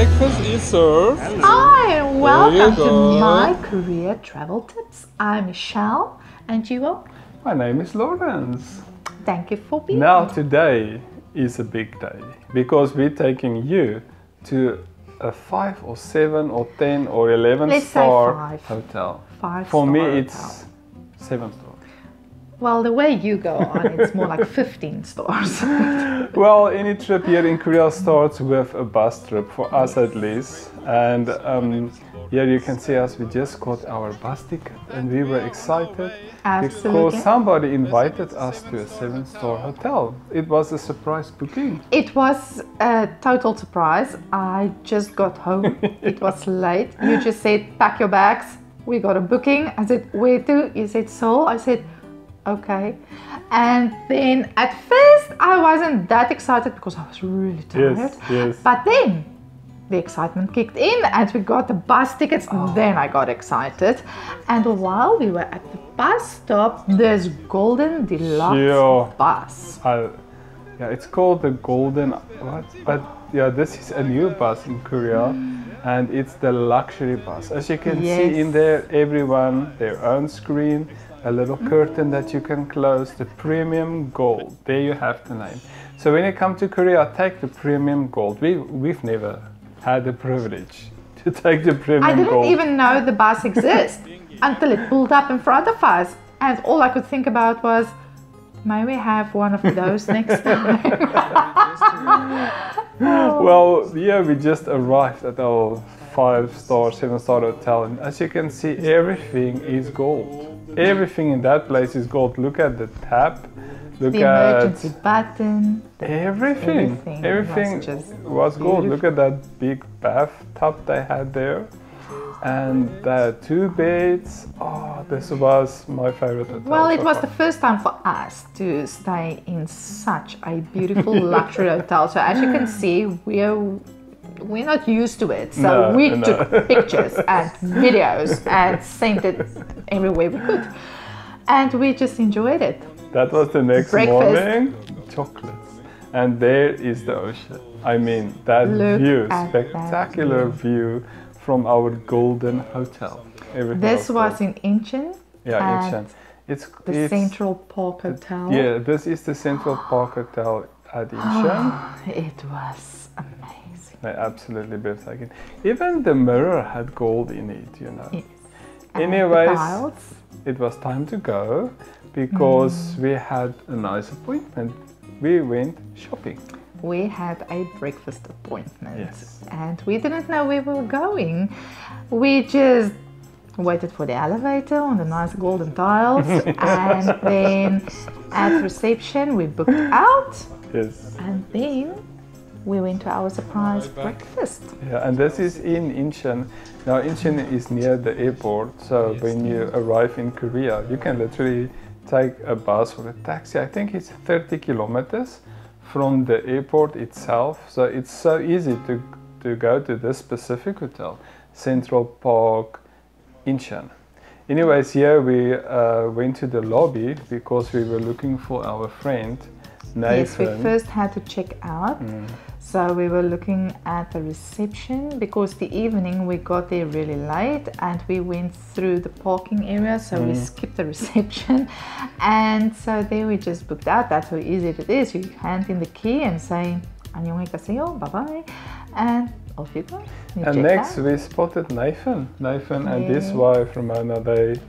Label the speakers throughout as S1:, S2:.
S1: breakfast is served.
S2: Hi, welcome to
S1: go.
S2: my Korea travel tips. I'm Michelle, and you are?
S1: My name is Lawrence.
S2: Thank you for being
S1: Now
S2: here.
S1: today is a big day because we're taking you to a 5 or 7 or 10 or 11
S2: Let's say
S1: star
S2: five.
S1: hotel.
S2: Five
S1: For me
S2: star
S1: it's
S2: hotel.
S1: 7 star.
S2: Well, the way you go on, it's more like 15 stars.
S1: Well, any trip here in Korea starts with a bus trip, for us at least. And here you can see us, we just got our bus ticket and we were excited
S2: Absolutely.
S1: because somebody invited us to a 7-star hotel. It was a surprise booking.
S2: It was a total surprise. I just got home. It was late. You just said, pack your bags. We got a booking. I said, where to? You said, Seoul. I said, okay. And then at first I wasn't that excited because I was really tired.
S1: Yes.
S2: But then the excitement kicked in and we got the bus tickets. Then I got excited. And while we were at the bus stop, there's Golden Deluxe
S1: Yeah.
S2: bus.
S1: Yeah, it's called the Golden, what? But yeah, this is a new bus in Korea and it's the luxury bus. As you can see in there, everyone, their own screen, a little curtain that you can close, the premium gold. There you have the name. So when you come to Korea, take the premium gold. We've never had the privilege to take the premium
S2: I didn't
S1: gold.
S2: even know the bus exists until it pulled up in front of us. And all I could think about was, may we have one of those next time?
S1: Well, yeah, we just arrived at our 5-star, 7-star hotel, and as you can see, everything is gold. Everything in that place is gold. Look at the tap. Look
S2: The
S1: at
S2: emergency button.
S1: everything. Everything
S2: was just
S1: was gold. Look at that big bathtub they had there, and the 2 beds. Oh, this was my favorite hotel.
S2: Well, it
S1: so
S2: was
S1: far.
S2: the first time for us to stay in such a beautiful luxury hotel. So as you can see, we're not used to it. So we took pictures and videos and sent it everywhere we could. And we just enjoyed it.
S1: That was the next
S2: Breakfast.
S1: morning. Chocolates. And there is the ocean. I mean, that
S2: Look
S1: view,
S2: at
S1: spectacular
S2: that
S1: view from our golden hotel. Everything
S2: This was
S1: gold.
S2: in Incheon.
S1: Yeah,
S2: at
S1: Incheon.
S2: the Central Park Hotel.
S1: Yeah, this is the Central Park Hotel at Incheon.
S2: It was amazing.
S1: They're absolutely breathtaking. Even the mirror had gold in it, you know.
S2: Yes. And
S1: Anyways,
S2: the tiles.
S1: it was time to go because we had a nice appointment. We went shopping.
S2: We had a breakfast appointment.
S1: Yes.
S2: And we didn't know where we were going. We just waited for the elevator on the nice golden tiles. And then at reception we booked out.
S1: Yes.
S2: And then we went to our surprise breakfast.
S1: Yeah, and this is in Incheon. Now Incheon is near the airport, so when you arrive in Korea, you can literally take a bus or a taxi. I think it's 30 kilometers from the airport itself, so it's so easy to go to this specific hotel, Central Park, Incheon. Anyways, here we went to the lobby because we were looking for our friend Nathan.
S2: Yes, we first had to check out. So we were looking at the reception because the evening we got there really late and we went through the parking area, so we skipped the reception. And so there we just booked out. That's how easy it is. You hand in the key and say, 안녕히 bye-bye, and off you go. You
S1: And
S2: check
S1: next
S2: out.
S1: we spotted Nathan and his wife Ramona. They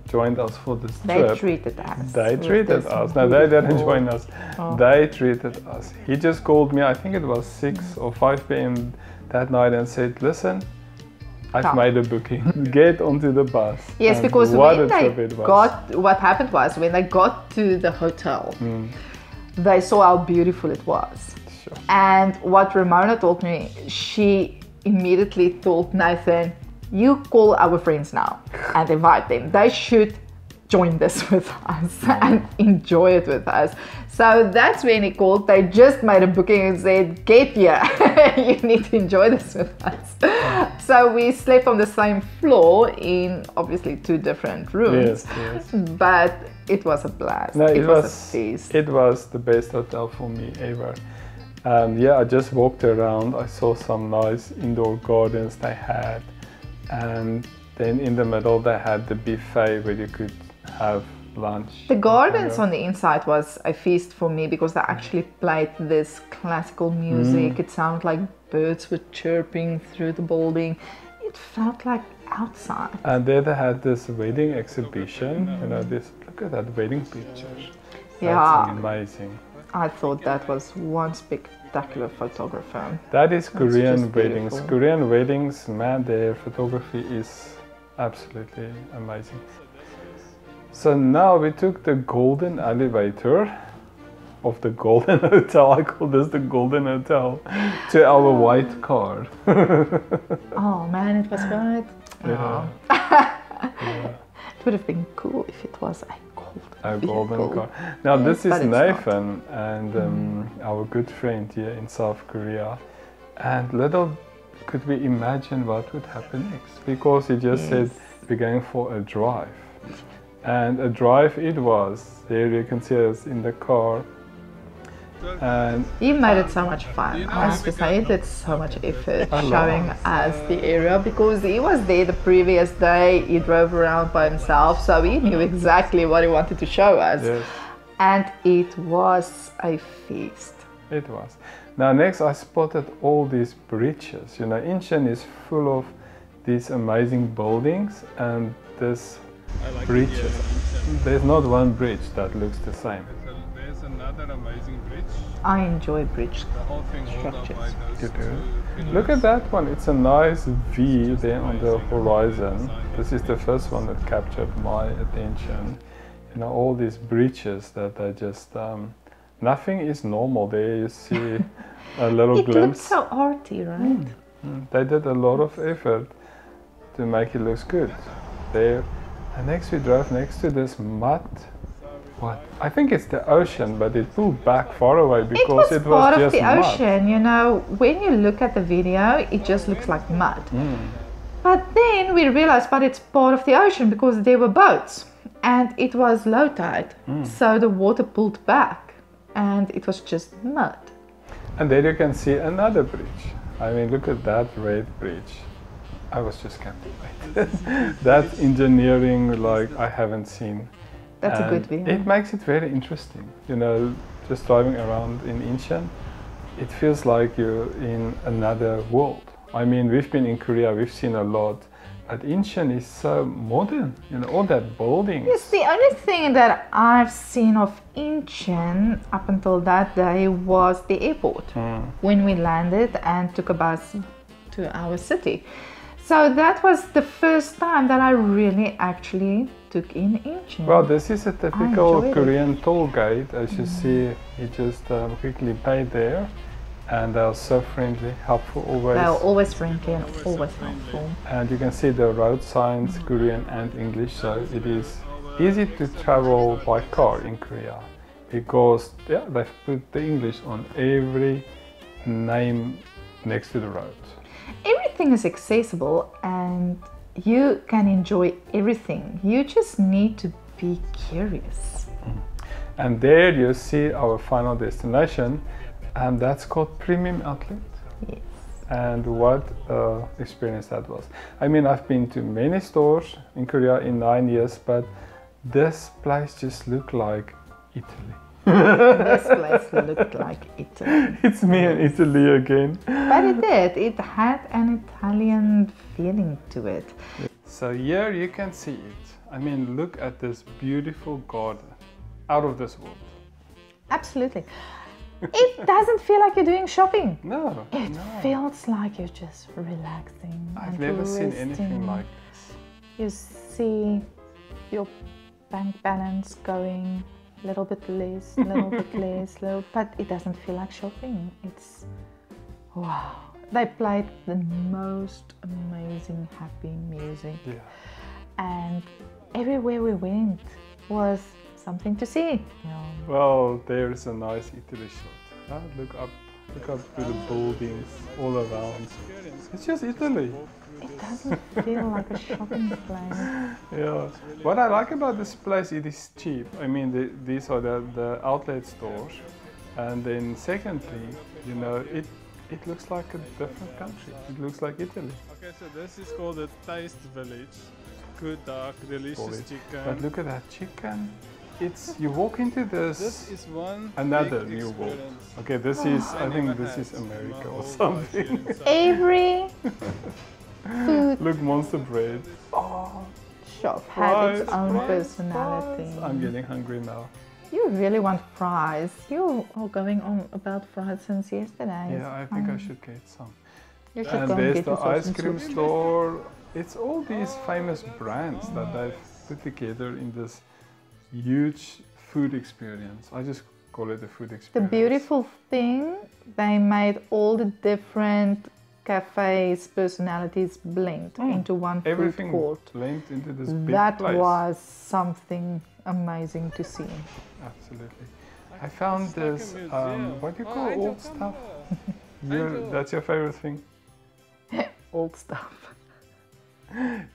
S1: joined us for this
S2: They
S1: trip.
S2: treated us.
S1: They
S2: with
S1: treated
S2: this
S1: us. No, they didn't
S2: beautiful-
S1: join us.
S2: Oh.
S1: They treated us. He just called me, I think it was 6 or 5 p.m. that night and said, listen, I've
S2: Come.
S1: made a booking. Get onto the bus.
S2: Yes,
S1: And
S2: because
S1: what
S2: when
S1: a
S2: they
S1: trip it was.
S2: what happened was when they got to the hotel, they saw how beautiful it was.
S1: Sure.
S2: And what Ramona told me, she immediately told Nathan, you call our friends now and invite them. They should join this with us and enjoy it with us. So that's when he called. They just made a booking and said, get here. You need to enjoy this with us. So we slept on the same floor in obviously 2 different rooms.
S1: Yes.
S2: But it was a blast.
S1: No,
S2: it was a feast.
S1: It was the best hotel for me ever. Yeah, I just walked around. I saw some nice indoor gardens they had, and then in the middle they had the buffet where you could have lunch.
S2: The gardens on the inside was a feast for me because they actually played this classical music. It sounded like birds were chirping through the building. It felt like outside.
S1: And there they had this wedding exhibition. You know, this, look at that wedding picture.
S2: Yeah.
S1: That's amazing.
S2: I thought that was one spectacular photographer.
S1: That is Korean
S2: just
S1: weddings.
S2: beautiful.
S1: Korean weddings, man, their photography is absolutely amazing. So now we took the golden elevator of the Golden Hotel. I call this the Golden Hotel, to our white car.
S2: Oh man, it was white.
S1: Yeah.
S2: Oh. It would have been cool if it was a
S1: Golden car. Now this is
S2: but it's
S1: Nathan and our good friend here in South Korea. And little could we imagine what would happen next, because he just said we're going for a drive. And a drive it was. There you can see us in the car. And
S2: he made it so much fun. I have to say, he did so much effort showing us the area because he was there the previous day. He drove around by himself, so he knew exactly what he wanted to show us.
S1: yes,
S2: And it was a feast.
S1: it was. Now next I spotted all these bridges. You know, Incheon is full of these amazing buildings and this bridges. There's not one bridge that looks the same.
S3: There's another amazing bridge.
S2: I enjoy bridge
S3: The whole thing rolled up by
S2: structures.
S3: those
S1: You do.
S3: two pillars.
S1: Look at that one. It's a nice V there on the horizon. This is the first one that captured my attention. You know, all these bridges that are just nothing is normal. There you see a little
S2: It looked
S1: glimpse.
S2: so arty, right?
S1: They did a lot of effort to make it look good. There. And next we drove next to this mud. What? I think it's the ocean, but it pulled back far away because
S2: It was part of
S1: just
S2: the
S1: mud.
S2: ocean, you know. When you look at the video, it just looks like mud. But then we realized, but it's part of the ocean because there were boats and it was low tide. So the water pulled back and it was just mud.
S1: And there you can see another bridge. I mean, look at that red bridge. I was just captivated. That engineering, like, I haven't seen.
S2: That's a
S1: And
S2: good video.
S1: It makes it very interesting. You know, just driving around in Incheon, it feels like you're in another world. I mean, we've been in Korea, we've seen a lot, but Incheon is so modern. You know, all that buildings.
S2: Yes, the only thing that I've seen of Incheon up until that day was the airport when we landed and took a bus to our city. So that was the first time that I really actually took in Incheon.
S1: Well, this is a typical
S2: enjoyed it.
S1: Korean toll gate. As you see, you just quickly pay there, and they're so friendly, helpful always.
S2: They were always friendly and always helpful.
S1: And you can see the road signs, Korean and English, so it is easy to travel by car in Korea because they've put the English on every name next to the road.
S2: Everything is accessible and you can enjoy everything. You just need to be curious.
S1: And there you see our final destination, and that's called Premium Outlet.
S2: Yes.
S1: And what experience that was. I mean, I've been to many stores in Korea in 9 years, but this place just looked like Italy.
S2: This place looked like Italy.
S1: It's me in Italy again.
S2: But it did. It had an Italian feeling to it.
S1: So here you can see it. I mean, look at this beautiful garden. Out of this world.
S2: Absolutely. It doesn't feel like you're doing shopping.
S1: No,
S2: It
S1: no.
S2: feels like you're just relaxing.
S1: I've
S2: and
S1: never seen
S2: resting.
S1: anything like this.
S2: You see your bank balance going a little bit less, but it doesn't feel like shopping. It's wow. They played the most amazing happy music,
S1: Yeah.
S2: and everywhere we went was something to see.
S1: Well, there's a nice Italy shot. Look up to the buildings all around. It's just Italy.
S2: It doesn't feel like a shopping place.
S1: Yeah. What I like about this place, it is cheap. I mean, these are the outlet stores, And then secondly, you know, it looks like a different country. It looks like Italy.
S3: Okay, so this is called the Taste Village. Good duck, delicious chicken.
S1: But look at that chicken. It's you walk into this.
S3: This is one
S1: Another
S3: big
S1: new world.
S3: experience.
S1: Okay, this is I
S3: never
S1: think this
S3: had
S1: is
S3: in
S1: America
S3: my
S1: or
S3: whole life here
S1: something.
S3: in South
S2: Every food
S1: Look, monster bread. Oh,
S2: shop had its
S1: fries,
S2: own
S1: fries,
S2: personality.
S1: fries. I'm getting hungry now.
S2: You really want fries? You are going on about fries since yesterday.
S1: Yeah, I think I should get some.
S2: You should
S1: And
S2: go and
S1: there's
S2: get
S1: the
S2: yourself
S1: ice
S2: some
S1: cream
S2: soup.
S1: store. It's all these famous brands that they've put together in this huge food experience. I just call it a food
S2: The
S1: experience.
S2: beautiful thing, they made all the different cafes' personalities blend into one food
S1: Everything
S2: court.
S1: blended into this big
S2: That
S1: place.
S2: was something amazing to see.
S1: Absolutely. I found
S3: It's like a
S1: this,
S3: museum.
S1: what do you
S3: Oh,
S1: call
S3: Angel,
S1: old
S3: come
S1: stuff?
S3: Angel.
S1: That's your favorite thing?
S2: Old stuff.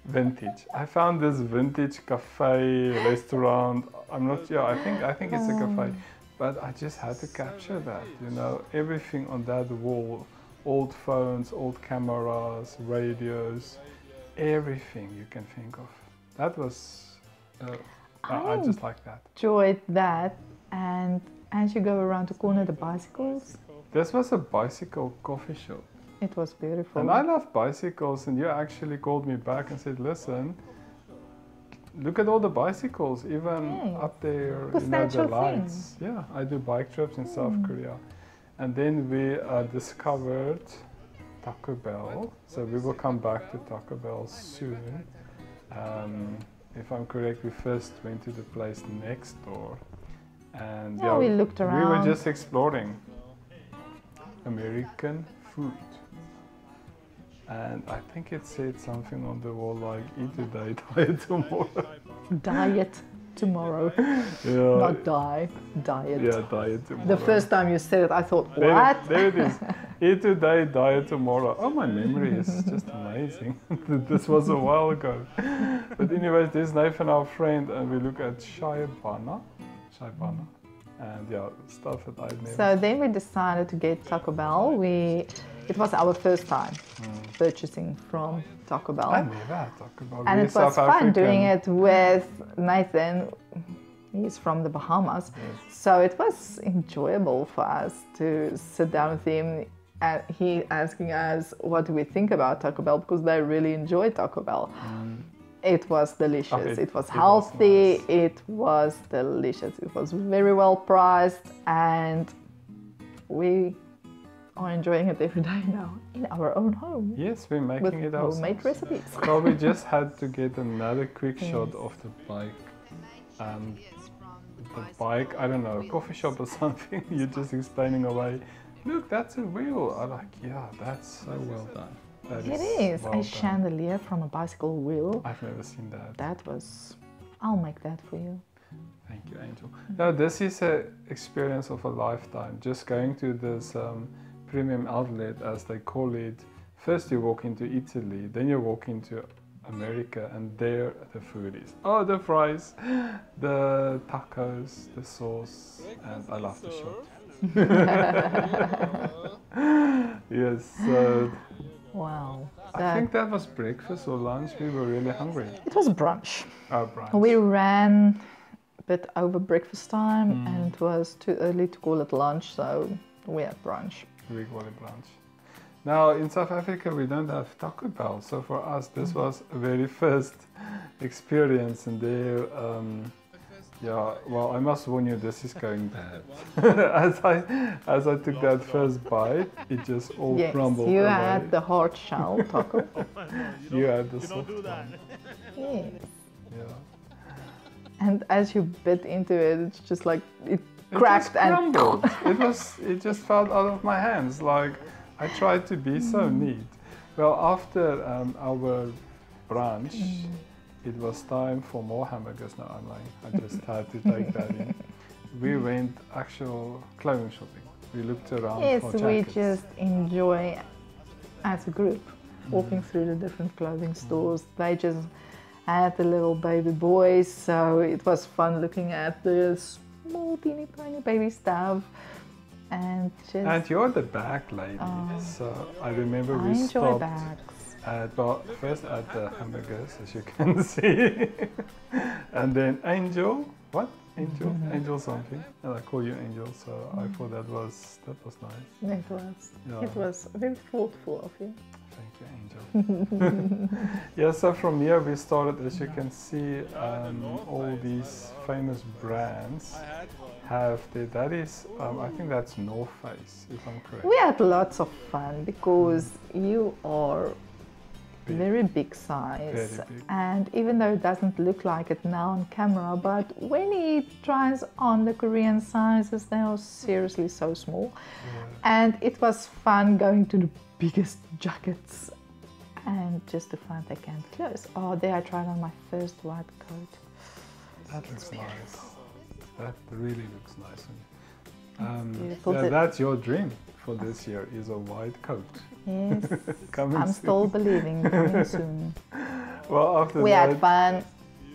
S1: Vintage. I found this vintage cafe restaurant. I'm not sure. I think it's a cafe, but I just had to capture that. You know, everything on that wall, old phones, old cameras, radios, everything you can think of. That was. I just like that.
S2: Enjoyed that, and as you go around the corner, the bicycles.
S1: This was a bicycle coffee shop.
S2: It was beautiful.
S1: And I love bicycles, and you actually called me back and said, listen, look at all the bicycles, even
S2: Hey,
S1: up there, you know,
S2: substantial
S1: the lights. Yeah, I do bike trips in South Korea. And then we discovered Taco Bell. So we will come back to Taco Bell soon. If I'm correct, we first went to the place next door. And
S2: Yeah, we looked
S1: We were
S2: around.
S1: just exploring American food. And I think it said something on the wall like, eat today, die tomorrow.
S2: Diet tomorrow.
S1: Yeah,
S2: Not die, diet.
S1: yeah, diet tomorrow.
S2: The first time you said it, I thought,
S1: There,
S2: what?
S1: there it is. Eat today, die tomorrow. Oh, my memory is just amazing. This was a while ago. But anyways, this is Nathan, our friend, and we look at Shaibana. And yeah, stuff that I've never
S2: So then we decided to get Taco Bell. It was our first time purchasing from Taco Bell.
S1: I never had Taco Bell.
S2: And
S1: We're
S2: it was
S1: South
S2: fun doing
S1: African.
S2: it with Nathan. He's from the Bahamas.
S1: Yes.
S2: So it was enjoyable for us to sit down with him and he asking us what do we think about Taco Bell because they really enjoy Taco Bell. It was delicious. It was healthy.
S1: nice.
S2: It was delicious. It was very well priced and we are enjoying it every day now in our own home
S1: Yes, we're making
S2: with
S1: it
S2: homemade
S1: ourselves.
S2: recipes.
S1: Well, we just had to get another quick shot of the bike. The bike, I don't know, a coffee shop or something. You're just explaining away. Look, that's a wheel. I'm like, yeah, that's so well done. That
S2: It is
S1: well
S2: a
S1: done.
S2: chandelier from a bicycle wheel.
S1: I've never seen that.
S2: That was, I'll make that for you.
S1: Thank you, Angel. No, this is an experience of a lifetime. Just going to this premium outlet, as they call it. First you walk into Italy, then you walk into America, and there the food is. Oh, the fries, the tacos, the sauce, and I love the shop. Yes, so
S2: Wow.
S1: I think that was breakfast or lunch. We were really hungry.
S2: It was brunch.
S1: Oh, brunch.
S2: We ran a bit over breakfast time and it was too early to call it lunch, so we had brunch.
S1: We call it brunch. Now in South Africa we don't have Taco Bell, so for us this was a very first experience, and there, yeah. Well, I must warn you, this is going bad. as I took that first bite, it just all
S2: Yes,
S1: crumbled
S2: you
S1: away.
S2: had the hard shell taco.
S1: You had the soft one.
S2: Yes.
S1: Yeah.
S2: And as you bit into it, it's just like it
S1: It
S2: cracked
S1: just
S2: and
S1: crumbled. It just fell out of my hands. Like I tried to be so neat. Well, after our brunch, it was time for more hamburgers. Now I'm like, I just had to take that in. We went actual clothing shopping. We looked around
S2: yes,
S1: for
S2: we
S1: jackets.
S2: just enjoy as a group walking through the different clothing stores. They just had the little baby boys, so it was fun looking at the small teeny tiny baby stuff. and just
S1: And you're the back lady, so I remember
S2: I
S1: we
S2: enjoy
S1: stopped
S2: bags.
S1: first at the hamburgers, as you can see, and then Angel, what? Angel, Angel something, and I call you Angel, so I thought that was nice.
S2: It was.
S1: Yeah.
S2: It was very thoughtful of you.
S1: Thank you, Angel. Yeah, so from here we started, as you can see, all these famous brands have that is, I think that's North Face, if I'm correct.
S2: We had lots of fun because you are
S1: Big.
S2: very big size,
S1: Very big.
S2: and even though it doesn't look like it now on camera, but when he tries on the Korean sizes, they are seriously so small. And it was fun going to the biggest jackets and just to find they can't close. Oh, there I tried on my first white coat.
S1: That looks nice. That really looks nice.
S2: Beautiful.
S1: Yeah, that's your dream for this year, is a white coat.
S2: Yes,
S1: Coming
S2: I'm
S1: soon.
S2: still believing, coming soon.
S1: Well, after
S2: We
S1: that,
S2: had fun
S1: look,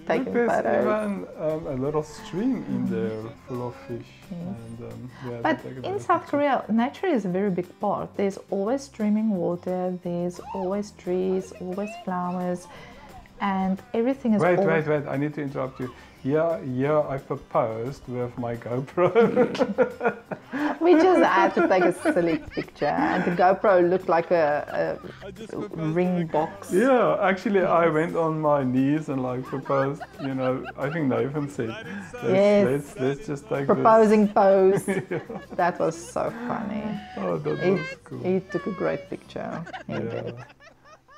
S2: taking
S1: there's
S2: photos.
S1: even a little stream in there full of fish. And, yeah,
S2: But
S1: they take a
S2: in
S1: better
S2: South
S1: picture.
S2: Korea, nature is a very big part. There's always streaming water, there's always trees, always flowers, and everything is
S1: Wait,
S2: always...
S1: I need to interrupt you. Yeah, I proposed with my GoPro.
S2: We just had to take a silly picture, and the GoPro looked like a ring box.
S1: Yeah, actually, I went on my knees and like proposed. You know, I think Nathan said,
S2: Yes.
S1: let's just take
S2: Proposing pose. That was so funny.
S1: this. Oh, that
S2: He,
S1: was cool.
S2: he took a great picture. He did.
S1: Yeah.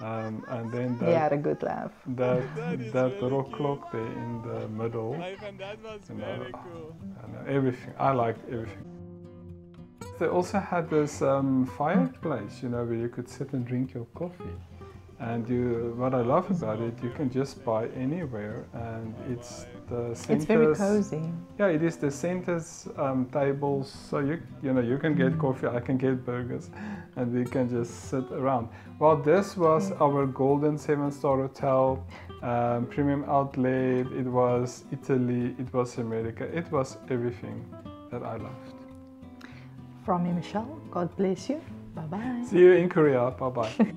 S1: And then
S2: He had a good laugh.
S1: that little clock there in the middle.
S3: Ivan, that was
S1: You know,
S3: very cool.
S1: and everything. I liked everything. They also had this fireplace, you know, where you could sit and drink your coffee. And what I love about it, you can just buy anywhere, and it's the centers.
S2: It's very cozy.
S1: Yeah, it is the centers tables, so you can get coffee, I can get burgers, and we can just sit around. Well, this was our golden 7-star hotel, premium outlet. It was Italy, it was America, it was everything that I loved.
S2: From me, Michelle, God bless you. Bye-bye.
S1: See you in Korea. Bye bye.